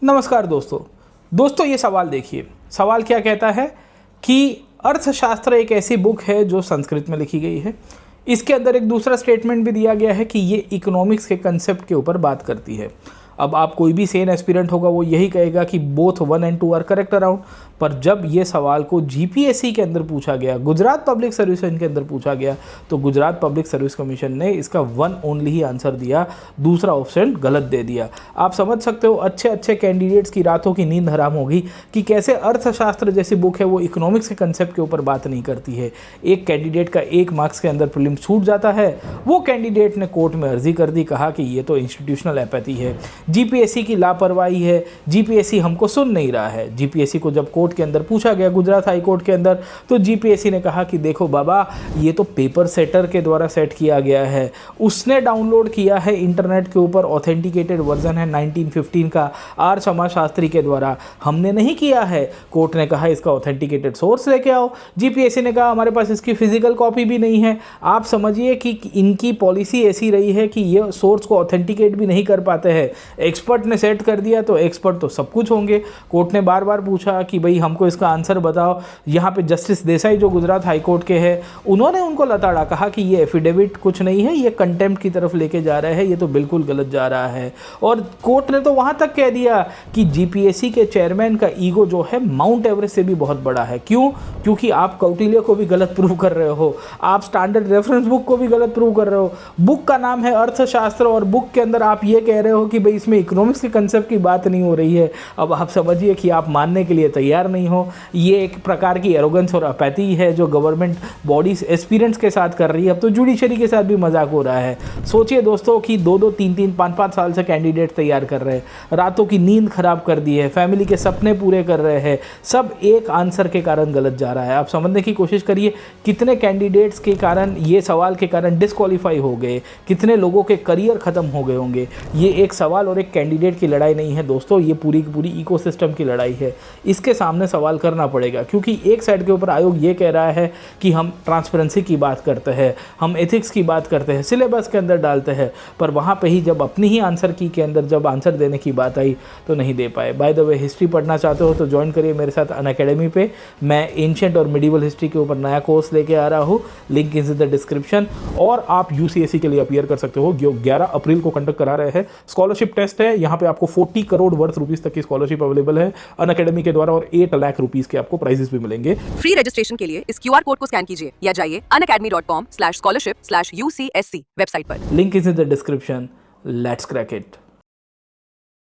नमस्कार दोस्तों ये सवाल देखिए। सवाल क्या कहता है कि अर्थशास्त्र एक ऐसी बुक है जो संस्कृत में लिखी गई है। इसके अंदर एक दूसरा स्टेटमेंट भी दिया गया है कि ये इकोनॉमिक्स के कंसेप्ट के ऊपर बात करती है। अब आप कोई भी सेन एस्पिरेंट होगा वो यही कहेगा कि both 1 and 2 are correct around. पर जब ये सवाल को जीपीएससी के अंदर पूछा गया, गुजरात पब्लिक सर्विस के अंदर पूछा गया, तो गुजरात पब्लिक सर्विस कमीशन ने इसका 1 ओनली ही आंसर दिया, दूसरा ऑप्शन गलत दे दिया। आप समझ सकते हो अच्छे कैंडिडेट्स की रातों की नींद हराम होगी कि कैसे अर्थशास्त्र जैसी बुक है वो इकोनॉमिक्स के कंसेप्ट के ऊपर बात नहीं करती है। एक कैंडिडेट का 1 मार्क्स के अंदर प्रीलिम्स छूट जाता है। वो कैंडिडेट ने कोर्ट में अर्जी कर दी, कहा कि ये तो इंस्टीट्यूशनल एपैथी है, जीपीएससी की लापरवाही है, जीपीएससी हमको सुन नहीं रहा है। जीपीएससी को जब कोर्ट के अंदर पूछा गया, गुजरात हाई कोर्ट के अंदर, तो जीपीएससी ने कहा कि देखो बाबा, ये तो पेपर सेटर के द्वारा सेट किया गया है, उसने डाउनलोड किया है इंटरनेट के ऊपर, ऑथेंटिकेटेड वर्जन है 1915 का आर समाजशास्त्री के द्वारा, हमने नहीं किया है। कोर्ट ने कहा इसका ऑथेंटिकेटेड सोर्स लेके आओ। जीपीएससी ने कहा हमारे पास इसकी फिजिकल कॉपी भी नहीं है। आप समझिए कि इनकी पॉलिसी ऐसी रही है कि ये सोर्स को ऑथेंटिकेट भी नहीं कर पाते हैं। एक्सपर्ट ने सेट कर दिया तो एक्सपर्ट तो सब कुछ होंगे। कोर्ट ने बार बार पूछा कि भाई हमको इसका आंसर बताओ। यहाँ पे जस्टिस देसाई जो गुजरात हाई कोर्ट के हैं, उन्होंने उनको लताड़ा, कहा कि ये एफिडेविट कुछ नहीं है, ये कंटेम्प्ट की तरफ लेके जा रहे हैं, ये तो बिल्कुल गलत जा रहा है। और कोर्ट ने तो वहाँ तक कह दिया कि जीपीएससी के चेयरमैन का ईगो जो है माउंट एवरेस्ट से भी बहुत बड़ा है। क्यों? क्योंकि आप कौटिल्य को भी गलत प्रूव कर रहे हो, आप स्टैंडर्ड रेफरेंस बुक को भी गलत प्रूव कर रहे हो। बुक का नाम है अर्थशास्त्र और बुक के अंदर आप ये कह रहे हो कि भाई इसमें इकोनॉमिक्स के कंसेप्ट की बात नहीं हो रही है। अब आप समझिए कि आप मानने के लिए तैयार नहीं हो। ये एक प्रकार की एरोगेंस और अपैथी है जो गवर्नमेंट बॉडीज एस्पिरेंट्स के साथ कर रही है। अब तो जुडिशरी के साथ भी मजाक हो रहा है। सोचिए दोस्तों कि 2-2, 3-3, 5-5 साल से कैंडिडेट तैयार कर रहे हैं, रातों की नींद खराब कर दी है, फैमिली के सपने पूरे कर रहे हैं, सब एक आंसर के कारण गलत जा रहा है। आप समझने की कोशिश करिए कितने कैंडिडेट्स के कारण, ये सवाल के कारण डिस्क्वालीफाई हो गए, कितने लोगों के करियर खत्म हो गए होंगे। ये एक सवाल और एक कैंडिडेट की लड़ाई नहीं है दोस्तों, ये पूरी की पूरी इकोसिस्टम की लड़ाई है। इसके सामने सवाल करना पड़ेगा, क्योंकि एक साइड के ऊपर आयोग ये कह रहा है कि हम ट्रांसपेरेंसी की बात करते हैं, हम एथिक्स की बात करते हैं, सिलेबस के अंदर डालते हैं, पर वहाँ पे ही जब अपनी ही आंसर की के अंदर जब आंसर देने की बात आई तो नहीं दे पाए। बाय द वे, हिस्ट्री पढ़ना चाहते हो तो ज्वाइन करिए मेरे साथ अनअकैडमी पे। मैं एंशिएंट और मिडिवल हिस्ट्री के ऊपर नया कोर्स लेके आ रहा हूँ, link is in the description. और आप यूसीएससी के लिए अपीयर कर सकते हो, जो 11 अप्रैल को कंडक्ट करा रहे हैं। स्कॉलरशिप टेस्ट है, यहाँ पे आपको 40 करोड़ वर्थ रुपीज तक की स्कॉलरशिप अवेलेबल है अनअकैडमी के द्वारा, और 8 लाख रुपीज के आपको प्राइजेस भी मिलेंगे। फ्री रजिस्ट्रेशन के लिए इस QR कोड को स्कैन कीजिए या जाइए unacademy.com/scholarship/UCSC वेबसाइट पर। Link is in the description. Let's crack it.